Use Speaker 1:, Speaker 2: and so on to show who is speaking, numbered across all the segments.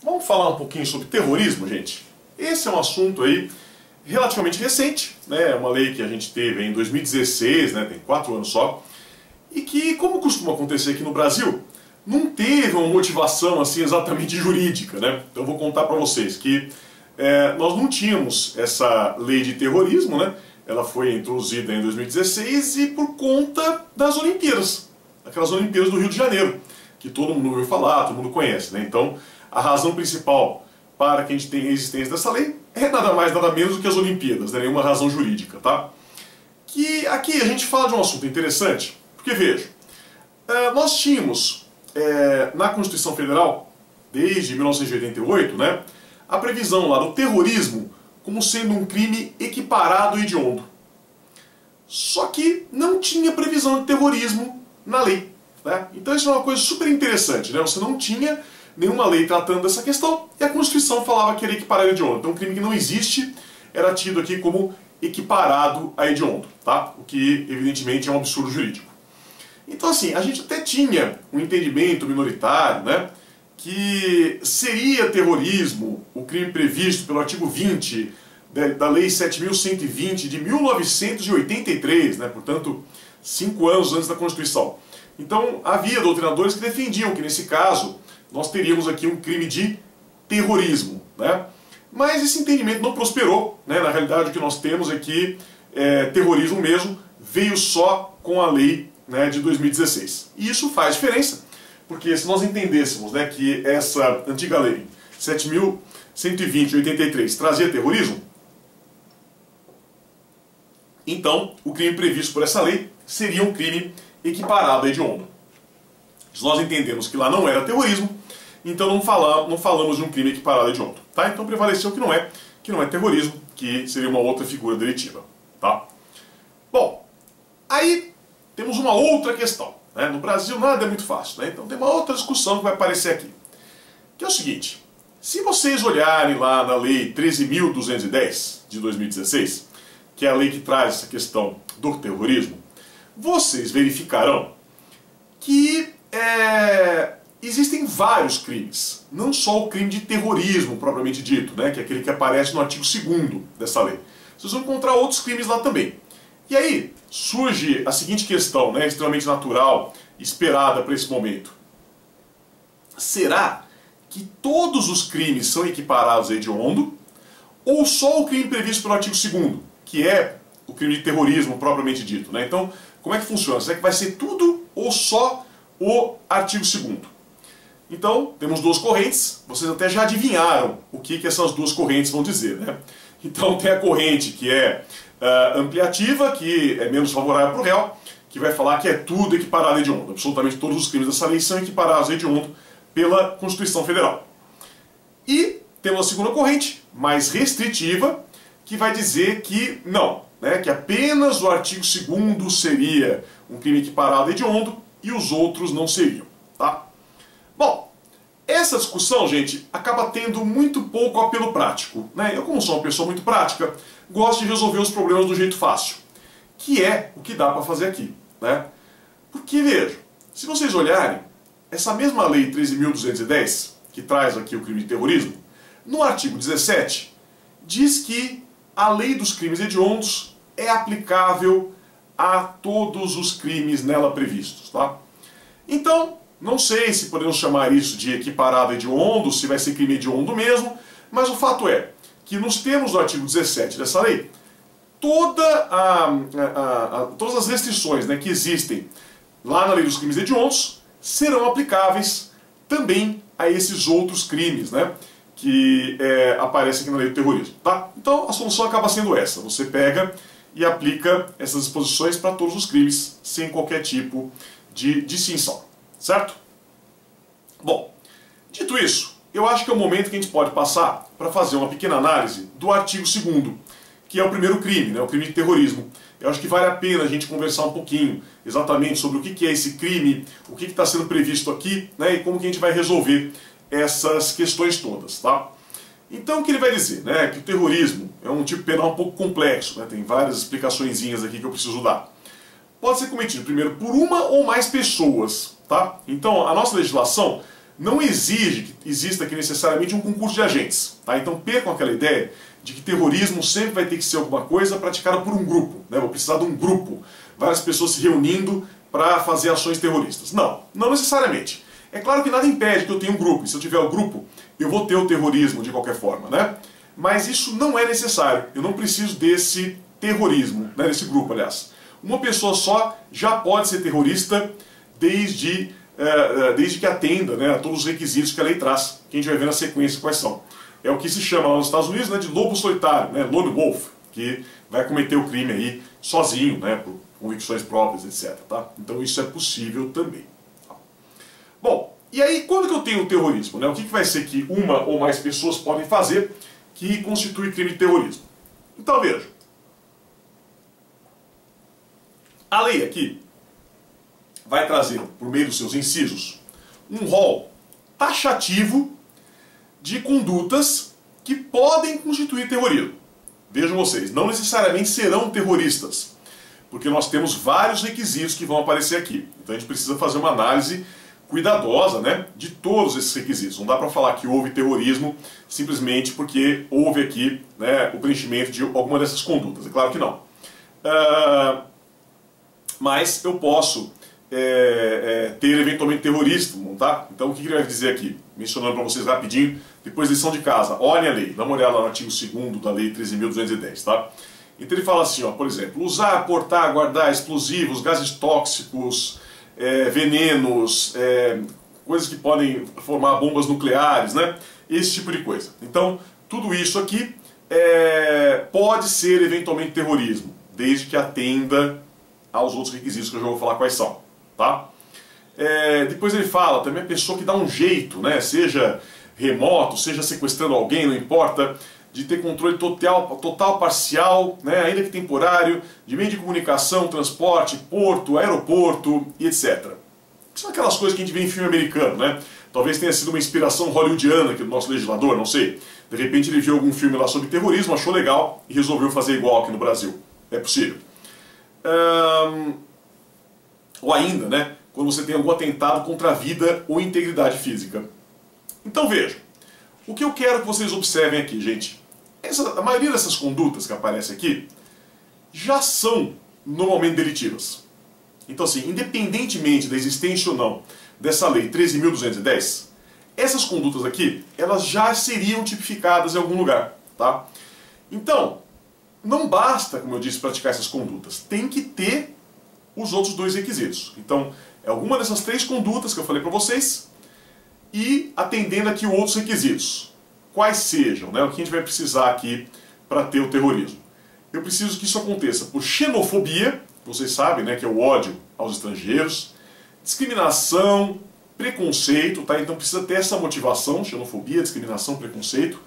Speaker 1: Vamos falar um pouquinho sobre terrorismo, gente? Esse é um assunto aí relativamente recente, né? É uma lei que a gente teve em 2016, né? Tem 4 anos só, e que, como costuma acontecer aqui no Brasil, não teve uma motivação assim exatamente jurídica, né? Então eu vou contar para vocês que nós não tínhamos essa lei de terrorismo, né? Ela foi introduzida em 2016 e por conta das Olimpíadas, aquelas Olimpíadas do Rio de Janeiro, que todo mundo ouviu falar, todo mundo conhece, né? Então a razão principal para que a gente tenha a existência dessa lei é nada mais, nada menos do que as Olimpíadas, né? Nenhuma razão jurídica, tá? Que aqui a gente fala de um assunto interessante, porque veja, nós tínhamos na Constituição Federal, desde 1988, né, a previsão lá do terrorismo como sendo um crime equiparado e hediondo. Só que não tinha previsão de terrorismo na lei, né? Então isso é uma coisa super interessante, né? Você não tinha nenhuma lei tratando dessa questão e a Constituição falava que era equiparado a hediondo. Então um crime que não existe era tido aqui como equiparado a hediondo, tá? O que evidentemente é um absurdo jurídico. Então assim, a gente até tinha um entendimento minoritário, né, que seria terrorismo o crime previsto pelo artigo 20 da Lei 7.120 de 1983, né, portanto 5 anos antes da Constituição. Então havia doutrinadores que defendiam que nesse caso nós teríamos aqui um crime de terrorismo, né? Mas esse entendimento não prosperou, né? Na realidade o que nós temos é que terrorismo mesmo veio só com a lei, né, de 2016. E isso faz diferença, porque se nós entendêssemos, né, que essa antiga lei 7.120 de 83 trazia terrorismo, então o crime previsto por essa lei seria um crime equiparado a hediondo. Se nós entendemos que lá não era terrorismo, então não falamos de um crime equiparado a hediondo, tá? Então prevaleceu que não é terrorismo, que seria uma outra figura delitiva, tá? Bom, aí temos uma outra questão, né? No Brasil nada é muito fácil, né? Então tem uma outra discussão que vai aparecer aqui, que é o seguinte: se vocês olharem lá na Lei 13.210 de 2016, que é a lei que traz essa questão do terrorismo, vocês verificarão que existem vários crimes, não só o crime de terrorismo propriamente dito, né, que é aquele que aparece no artigo 2º dessa lei. Vocês vão encontrar outros crimes lá também. E aí surge a seguinte questão, né, extremamente natural, esperada para esse momento. Será que todos os crimes são equiparados a hediondo, ou só o crime previsto pelo artigo 2º, que é o crime de terrorismo propriamente dito, né? Então, como é que funciona? Será que vai ser tudo ou só o artigo 2º? Então, temos duas correntes, vocês até já adivinharam o que essas duas correntes vão dizer, né? Então tem a corrente que é ampliativa, que é menos favorável para o réu, que vai falar que é tudo equiparado a hediondo. Absolutamente todos os crimes dessa lei são equiparados a hediondo pela Constituição Federal. E temos a segunda corrente, mais restritiva, que vai dizer que não, né? Que apenas o artigo 2º seria um crime equiparado a hediondo e os outros não seriam, tá? Bom, essa discussão, gente, acaba tendo muito pouco apelo prático, né? Eu, como sou uma pessoa muito prática, gosto de resolver os problemas do jeito fácil, que é o que dá para fazer aqui, né? Porque, veja, se vocês olharem, essa mesma lei 13.210, que traz aqui o crime de terrorismo, no artigo 17, diz que a lei dos crimes hediondos é aplicável a todos os crimes nela previstos, tá? Então, não sei se podemos chamar isso de equiparado a hediondo, se vai ser crime hediondo mesmo, mas o fato é que nos termos do artigo 17 dessa lei, todas as restrições, né, que existem lá na lei dos crimes hediondos serão aplicáveis também a esses outros crimes, né, que aparecem aqui na lei do terrorismo, tá? Então a solução acaba sendo essa: você pega e aplica essas disposições para todos os crimes, sem qualquer tipo de distinção, certo? Bom, dito isso, eu acho que é o momento que a gente pode passar para fazer uma pequena análise do artigo 2º, que é o primeiro crime, né, o crime de terrorismo. Eu acho que vale a pena a gente conversar um pouquinho exatamente sobre o que é esse crime, o que está sendo previsto aqui, né, e como que a gente vai resolver essas questões todas, tá? Então o que ele vai dizer, né, que o terrorismo é um tipo penal um pouco complexo, né, tem várias explicaçõezinhas aqui que eu preciso dar. Pode ser cometido primeiro por uma ou mais pessoas, tá? Então a nossa legislação não exige que exista aqui necessariamente um concurso de agentes. Tá? Então percam aquela ideia de que terrorismo sempre vai ter que ser alguma coisa praticada por um grupo. Né? Vou precisar de um grupo, várias pessoas se reunindo para fazer ações terroristas. Não, não necessariamente. É claro que nada impede que eu tenha um grupo, e se eu tiver o grupo, eu vou ter o terrorismo de qualquer forma, né? Mas isso não é necessário, eu não preciso desse terrorismo, né, desse grupo, aliás. Uma pessoa só já pode ser terrorista desde que atenda, né, a todos os requisitos que a lei traz, que a gente vai ver na sequência quais são. É o que se chama lá nos Estados Unidos, né, de lobo solitário, né, lone wolf, que vai cometer o crime aí sozinho, né, por convicções próprias, etc. Tá? Então isso é possível também. Bom, e aí quando que eu tenho o terrorismo? Né? O que vai ser que uma ou mais pessoas podem fazer que constitui crime de terrorismo? Então veja, a lei aqui vai trazer, por meio dos seus incisos, um rol taxativo de condutas que podem constituir terrorismo. Vejam vocês, não necessariamente serão terroristas, porque nós temos vários requisitos que vão aparecer aqui. Então a gente precisa fazer uma análise cuidadosa, né, de todos esses requisitos. Não dá para falar que houve terrorismo simplesmente porque houve aqui, né, o preenchimento de alguma dessas condutas. É claro que não. Mas eu posso ter eventualmente terrorismo, tá? Então o que ele vai dizer aqui? Mencionando para vocês rapidinho, depois da lição de casa. Olhem a lei, dá uma olhada no artigo 2º da lei 13.210, tá? Então ele fala assim, ó, por exemplo, usar, portar, guardar explosivos, gases tóxicos, venenos, coisas que podem formar bombas nucleares, né? Esse tipo de coisa. Então, tudo isso aqui pode ser eventualmente terrorismo, desde que atenda aos outros requisitos que eu já vou falar quais são, tá? Depois ele fala também a pessoa que dá um jeito, né? Seja remoto, seja sequestrando alguém, não importa, de ter controle total, parcial, né, ainda que temporário, de meio de comunicação, transporte, porto, aeroporto e etc. São aquelas coisas que a gente vê em filme americano, né? Talvez tenha sido uma inspiração hollywoodiana aqui do nosso legislador, não sei. De repente ele viu algum filme lá sobre terrorismo, achou legal e resolveu fazer igual aqui no Brasil. É possível. Ou ainda, né, quando você tem algum atentado contra a vida ou integridade física. Então veja, o que eu quero que vocês observem aqui, gente, a maioria dessas condutas que aparecem aqui já são normalmente delitivas. Então assim, independentemente da existência ou não dessa lei 13.210, essas condutas aqui, elas já seriam tipificadas em algum lugar, tá? Então, não basta, como eu disse, praticar essas condutas, tem que ter os outros dois requisitos. Então, é alguma dessas 3 condutas que eu falei para vocês e atendendo aqui outros requisitos. Quais sejam, né? O que a gente vai precisar aqui para ter o terrorismo? Eu preciso que isso aconteça por xenofobia, vocês sabem, né, que é o ódio aos estrangeiros, discriminação, preconceito, tá? Então precisa ter essa motivação, xenofobia, discriminação, preconceito.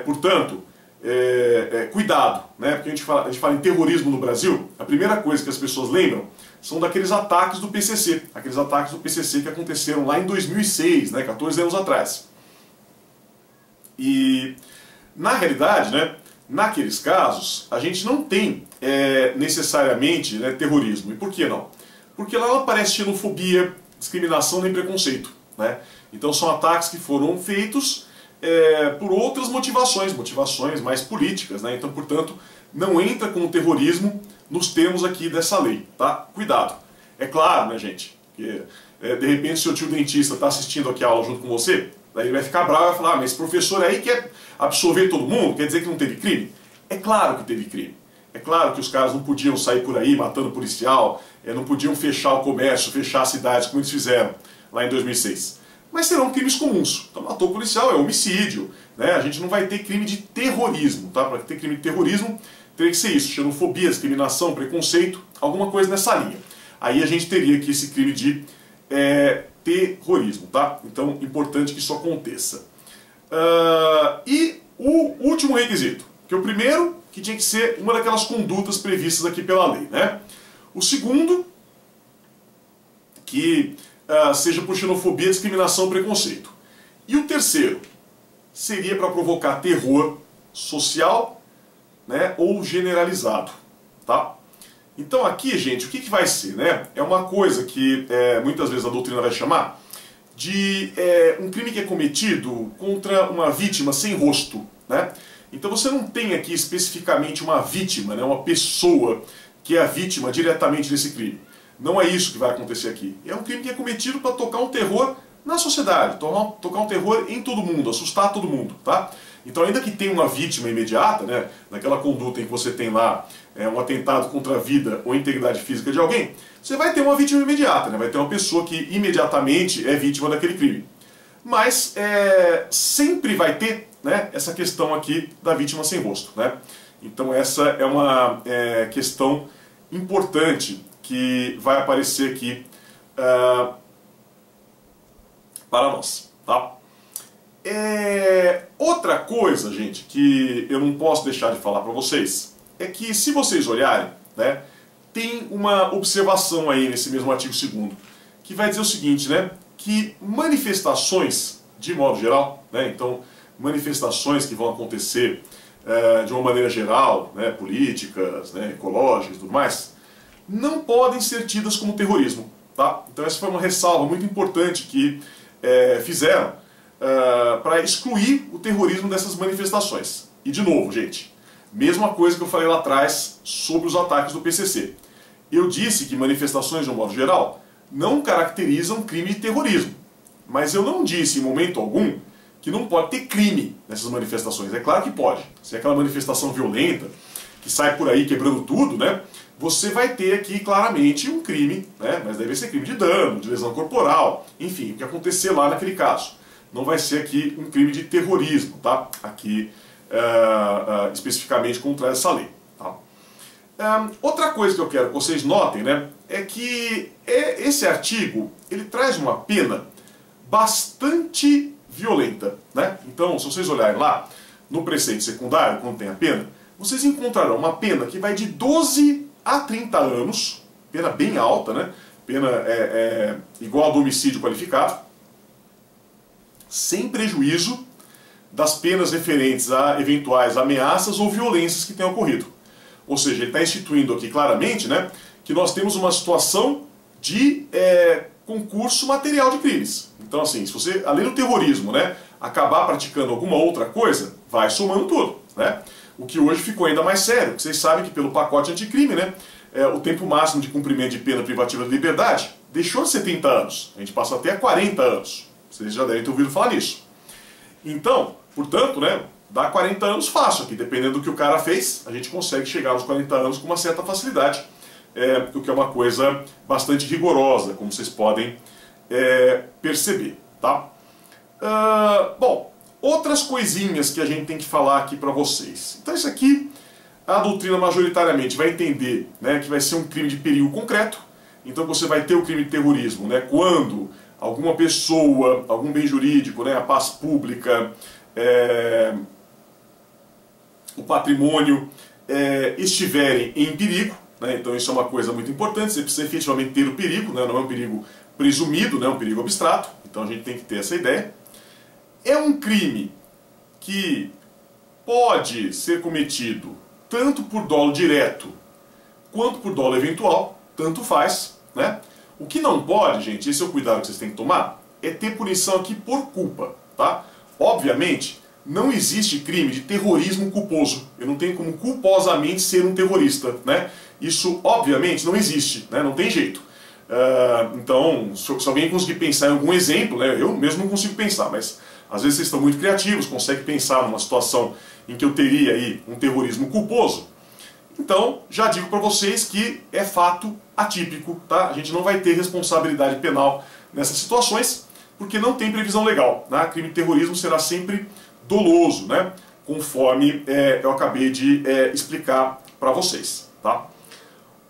Speaker 1: Portanto, cuidado, né? Porque a gente fala em terrorismo no Brasil, a primeira coisa que as pessoas lembram são daqueles ataques do PCC, aqueles ataques do PCC que aconteceram lá em 2006, né, 14 anos atrás. E, na realidade, né, naqueles casos, a gente não tem necessariamente, né, terrorismo. E por que não? Porque lá não aparece xenofobia, discriminação nem preconceito, né? Então são ataques que foram feitos por outras motivações mais políticas, né? Então, portanto, não entra com o terrorismo nos termos aqui dessa lei, tá? Cuidado. É claro, né, gente, que de repente seu tio dentista está assistindo aqui a aula junto com você, daí ele vai ficar bravo e vai falar, mas esse professor aí quer absolver todo mundo, quer dizer que não teve crime? É claro que teve crime. É claro que os caras não podiam sair por aí matando policial, não podiam fechar o comércio, fechar as cidades como eles fizeram lá em 2006. Mas serão crimes comuns. Então matou o policial, é homicídio, né? A gente não vai ter crime de terrorismo, tá? Para ter crime de terrorismo teria que ser isso, xenofobia, discriminação, preconceito, alguma coisa nessa linha. Aí a gente teria aqui esse crime de terrorismo, tá? Então importante que isso aconteça. E o último requisito, que é o primeiro, que tinha que ser uma daquelas condutas previstas aqui pela lei, né? O segundo, que seja por xenofobia, discriminação, preconceito. E o terceiro seria para provocar terror social, né, ou generalizado, tá? Então aqui, gente, o que vai ser, né? É uma coisa que muitas vezes a doutrina vai chamar de um crime que é cometido contra uma vítima sem rosto, né? Então você não tem aqui especificamente uma vítima, né, uma pessoa que é a vítima diretamente desse crime. Não é isso que vai acontecer aqui. É um crime que é cometido para tocar um terror na sociedade, tocar um terror em todo mundo, assustar todo mundo, tá? Então, ainda que tenha uma vítima imediata, né, naquela conduta em que você tem lá um atentado contra a vida ou a integridade física de alguém, você vai ter uma vítima imediata, né, vai ter uma pessoa que imediatamente é vítima daquele crime. Mas sempre vai ter, né, essa questão aqui da vítima sem rosto, né? Então essa é uma questão importante que vai aparecer aqui para nós, tá? Outra coisa, gente, que eu não posso deixar de falar para vocês é que, se vocês olharem, né, tem uma observação aí nesse mesmo artigo 2º que vai dizer o seguinte, né, que manifestações, de modo geral, né, então manifestações que vão acontecer de uma maneira geral, né, políticas, né, ecológicas e tudo mais, não podem ser tidas como terrorismo, tá? Então essa foi uma ressalva muito importante que fizeram para excluir o terrorismo dessas manifestações. E de novo, gente, mesma coisa que eu falei lá atrás sobre os ataques do PCC. Eu disse que manifestações, de um modo geral, não caracterizam crime de terrorismo. Mas eu não disse em momento algum que não pode ter crime nessas manifestações. É claro que pode. Se é aquela manifestação violenta, que sai por aí quebrando tudo, né, você vai ter aqui claramente um crime, né, mas deve ser crime de dano, de lesão corporal, enfim, o que acontecer lá naquele caso. Não vai ser aqui um crime de terrorismo, tá? Aqui, especificamente contra essa lei. Tá? Outra coisa que eu quero que vocês notem, né, é que esse artigo ele traz uma pena bastante violenta, né? Então, se vocês olharem lá no preceito secundário, quando tem a pena, vocês encontrarão uma pena que vai de 12 a 30 anos, pena bem alta, né? Pena igual ao do homicídio qualificado, sem prejuízo das penas referentes a eventuais ameaças ou violências que tenham ocorrido. Ou seja, ele está instituindo aqui claramente, né, que nós temos uma situação de concurso material de crimes. Então, assim, se você, além do terrorismo, né, acabar praticando alguma outra coisa, vai somando tudo, né? O que hoje ficou ainda mais sério, porque vocês sabem que pelo pacote anticrime, né, o tempo máximo de cumprimento de pena privativa de liberdade deixou de ser 30 anos, a gente passou até a 40 anos. Vocês já devem ter ouvido falar nisso. Então, portanto, né, dá 40 anos fácil aqui, dependendo do que o cara fez, a gente consegue chegar aos 40 anos com uma certa facilidade, o que é uma coisa bastante rigorosa, como vocês podem perceber, tá? Bom, outras coisinhas que a gente tem que falar aqui para vocês. Então isso aqui, a doutrina majoritariamente vai entender, né, que vai ser um crime de perigo concreto. Então você vai ter o crime de terrorismo, né, quando alguma pessoa, algum bem jurídico, né, a paz pública, o patrimônio estiverem em perigo, né, então isso é uma coisa muito importante, você precisa efetivamente ter o perigo, né, não é um perigo presumido, né, é um perigo abstrato, então a gente tem que ter essa ideia. É um crime que pode ser cometido tanto por dolo direto quanto por dolo eventual, tanto faz, né? O que não pode, gente, esse é o cuidado que vocês têm que tomar, é ter punição aqui por culpa, tá? Obviamente, não existe crime de terrorismo culposo. Eu não tenho como culposamente ser um terrorista, né? Isso, obviamente, não existe, né? Não tem jeito. Então, se alguém conseguir pensar em algum exemplo, né? Eu mesmo não consigo pensar, mas às vezes vocês estão muito criativos, conseguem pensar numa situação em que eu teria aí um terrorismo culposo. Então, já digo para vocês que é fato atípico, tá? A gente não vai ter responsabilidade penal nessas situações, porque não tem previsão legal, né? Crime de terrorismo será sempre doloso, né? Conforme eu acabei de explicar para vocês, tá?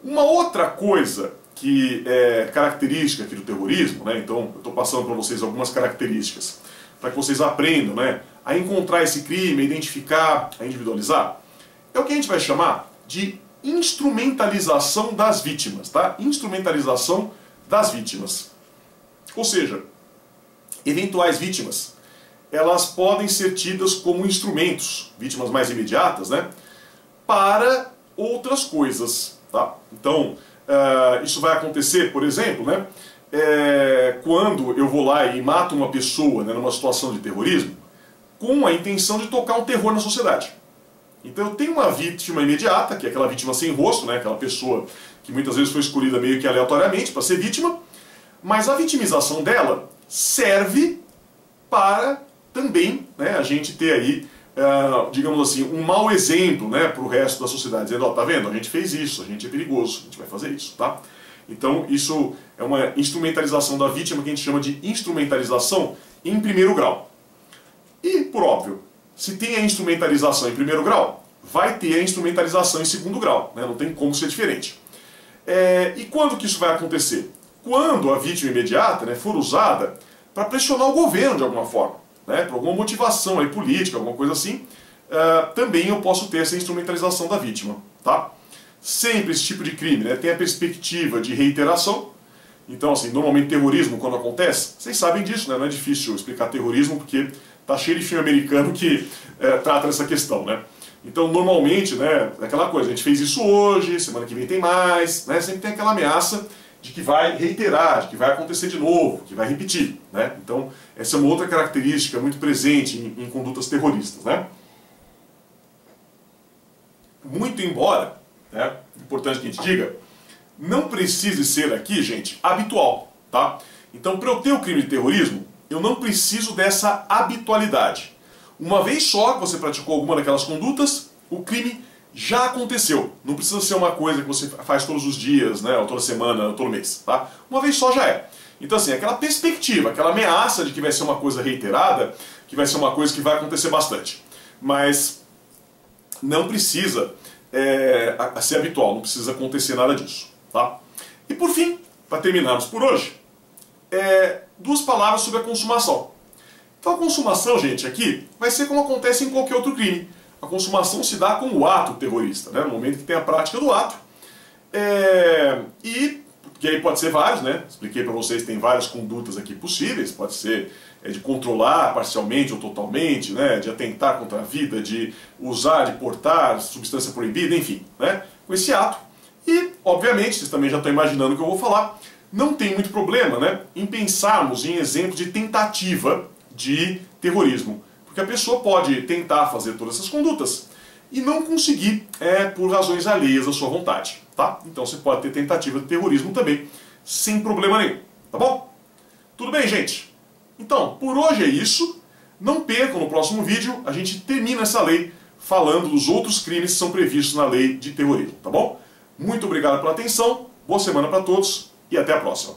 Speaker 1: Uma outra coisa que é característica aqui do terrorismo, né? Então, eu estou passando para vocês algumas características, para que vocês aprendam, né, a encontrar esse crime, a identificar, a individualizar, é o que a gente vai chamar de instrumentalização das vítimas, tá? Instrumentalização das vítimas. Ou seja, eventuais vítimas, elas podem ser tidas como instrumentos, vítimas mais imediatas, né, para outras coisas, tá? Então, isso vai acontecer, por exemplo, né, quando eu vou lá e mato uma pessoa, né, numa situação de terrorismo, com a intenção de tocar um terror na sociedade. Então eu tenho uma vítima imediata, que é aquela vítima sem rosto, né, aquela pessoa que muitas vezes foi escolhida meio que aleatoriamente para ser vítima, mas a vitimização dela serve para também, né, a gente ter aí, digamos assim, um mau exemplo, né, para o resto da sociedade, dizendo, ó, tá vendo, a gente fez isso, a gente é perigoso, a gente vai fazer isso, tá? Então isso é uma instrumentalização da vítima que a gente chama de instrumentalização em primeiro grau. E, por óbvio, se tem a instrumentalização em primeiro grau, vai ter a instrumentalização em segundo grau, né? Não tem como ser diferente. E quando que isso vai acontecer? Quando a vítima imediata, né, for usada para pressionar o governo de alguma forma, né, por alguma motivação aí política, alguma coisa assim, também eu posso ter essa instrumentalização da vítima, tá? Sempre esse tipo de crime, né, tem a perspectiva de reiteração. Então, assim, normalmente terrorismo, quando acontece, vocês sabem disso, né? Não é difícil explicar terrorismo, porque tá cheio de filme americano que trata dessa questão, né? Então, normalmente, né, é aquela coisa, a gente fez isso hoje, semana que vem tem mais, né? Sempre tem aquela ameaça de que vai reiterar, de que vai acontecer de novo, que vai repetir, né? Então, essa é uma outra característica muito presente em condutas terroristas, né? Muito embora, né, importante que a gente diga, não precise ser aqui, gente, habitual, tá? Então, para eu ter o crime de terrorismo, eu não preciso dessa habitualidade. Uma vez só que você praticou alguma daquelas condutas, o crime já aconteceu. Não precisa ser uma coisa que você faz todos os dias, né, ou toda semana, ou todo mês, tá? Uma vez só já é. Então, assim, aquela perspectiva, aquela ameaça de que vai ser uma coisa reiterada, que vai ser uma coisa que vai acontecer bastante. Mas não precisa ser habitual, não precisa acontecer nada disso, tá? E por fim, para terminarmos por hoje, duas palavras sobre a consumação. Então a consumação, gente, aqui vai ser como acontece em qualquer outro crime. A consumação se dá com o ato terrorista, né? No momento que tem a prática do ato. Que aí pode ser vários, né? Expliquei para vocês, tem várias condutas aqui possíveis. Pode ser de controlar parcialmente ou totalmente, né? De atentar contra a vida, de usar, de portar substância proibida, enfim, né? Com esse ato. E, obviamente, vocês também já estão imaginando o que eu vou falar, não tem muito problema, né, em pensarmos em exemplos de tentativa de terrorismo. Porque a pessoa pode tentar fazer todas essas condutas e não conseguir por razões alheias à sua vontade, tá? Então você pode ter tentativa de terrorismo também, sem problema nenhum, tá bom? Tudo bem, gente? Então, por hoje é isso. Não percam, no próximo vídeo a gente termina essa lei falando dos outros crimes que são previstos na lei de terrorismo, tá bom? Muito obrigado pela atenção, boa semana para todos e até a próxima.